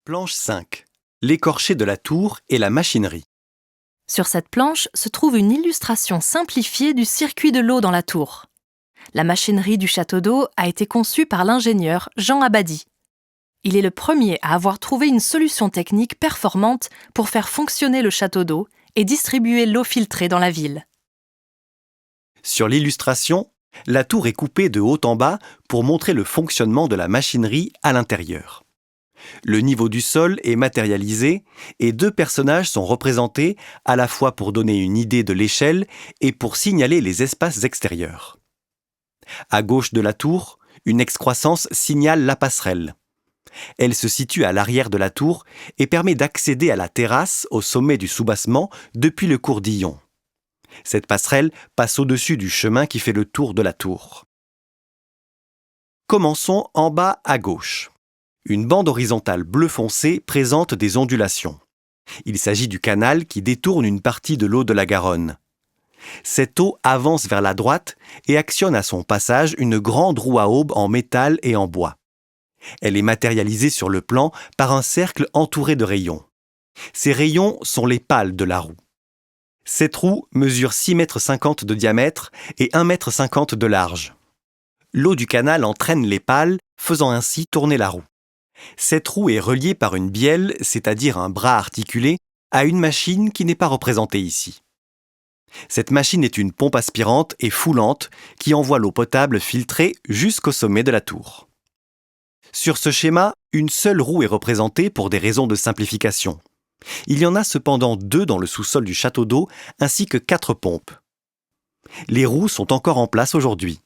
Planche 5. L'écorché de la tour et la machinerie. Sur cette planche se trouve une illustration simplifiée du circuit de l'eau dans la tour. La machinerie du château d'eau a été conçue par l'ingénieur Jean Abadie. Il est le premier à avoir trouvé une solution technique performante pour faire fonctionner le château d'eau et distribuer l'eau filtrée dans la ville. Sur l'illustration, la tour est coupée de haut en bas pour montrer le fonctionnement de la machinerie à l'intérieur. Le niveau du sol est matérialisé et deux personnages sont représentés à la fois pour donner une idée de l'échelle et pour signaler les espaces extérieurs. À gauche de la tour, une excroissance signale la passerelle. Elle se situe à l'arrière de la tour et permet d'accéder à la terrasse au sommet du soubassement depuis le cours-Dillon. Cette passerelle passe au-dessus du chemin qui fait le tour de la tour. Commençons en bas à gauche. Une bande horizontale bleu foncé présente des ondulations. Il s'agit du canal qui détourne une partie de l'eau de la Garonne. Cette eau avance vers la droite et actionne à son passage une grande roue à aubes en métal et en bois. Elle est matérialisée sur le plan par un cercle entouré de rayons. Ces rayons sont les pales de la roue. Cette roue mesure 6,50 m de diamètre et 1,50 m de large. L'eau du canal entraîne les pales, faisant ainsi tourner la roue. Cette roue est reliée par une bielle, c'est-à-dire un bras articulé, à une machine qui n'est pas représentée ici. Cette machine est une pompe aspirante et foulante qui envoie l'eau potable filtrée jusqu'au sommet de la tour. Sur ce schéma, une seule roue est représentée pour des raisons de simplification. Il y en a cependant 2 dans le sous-sol du château d'eau, ainsi que 4 pompes. Les roues sont encore en place aujourd'hui.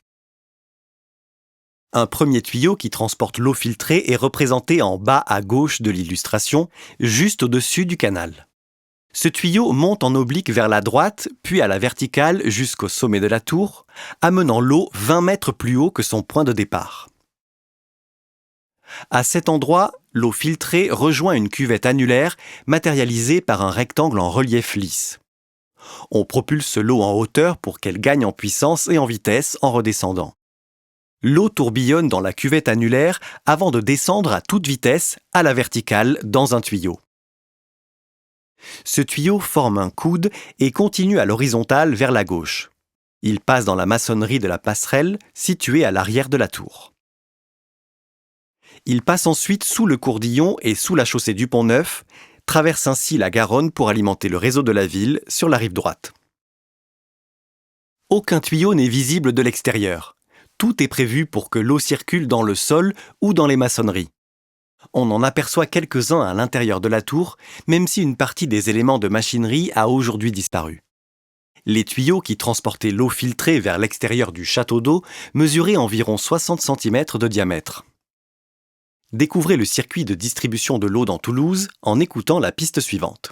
Un premier tuyau qui transporte l'eau filtrée est représenté en bas à gauche de l'illustration, juste au-dessus du canal. Ce tuyau monte en oblique vers la droite, puis à la verticale jusqu'au sommet de la tour, amenant l'eau 20 mètres plus haut que son point de départ. À cet endroit, l'eau filtrée rejoint une cuvette annulaire matérialisée par un rectangle en relief lisse. On propulse l'eau en hauteur pour qu'elle gagne en puissance et en vitesse en redescendant. L'eau tourbillonne dans la cuvette annulaire avant de descendre à toute vitesse à la verticale dans un tuyau. Ce tuyau forme un coude et continue à l'horizontale vers la gauche. Il passe dans la maçonnerie de la passerelle située à l'arrière de la tour. Il passe ensuite sous le cours-Dillon et sous la chaussée du Pont-Neuf, traverse ainsi la Garonne pour alimenter le réseau de la ville sur la rive droite. Aucun tuyau n'est visible de l'extérieur. Tout est prévu pour que l'eau circule dans le sol ou dans les maçonneries. On en aperçoit quelques-uns à l'intérieur de la tour, même si une partie des éléments de machinerie a aujourd'hui disparu. Les tuyaux qui transportaient l'eau filtrée vers l'extérieur du château d'eau mesuraient environ 60 cm de diamètre. Découvrez le circuit de distribution de l'eau dans Toulouse en écoutant la piste suivante.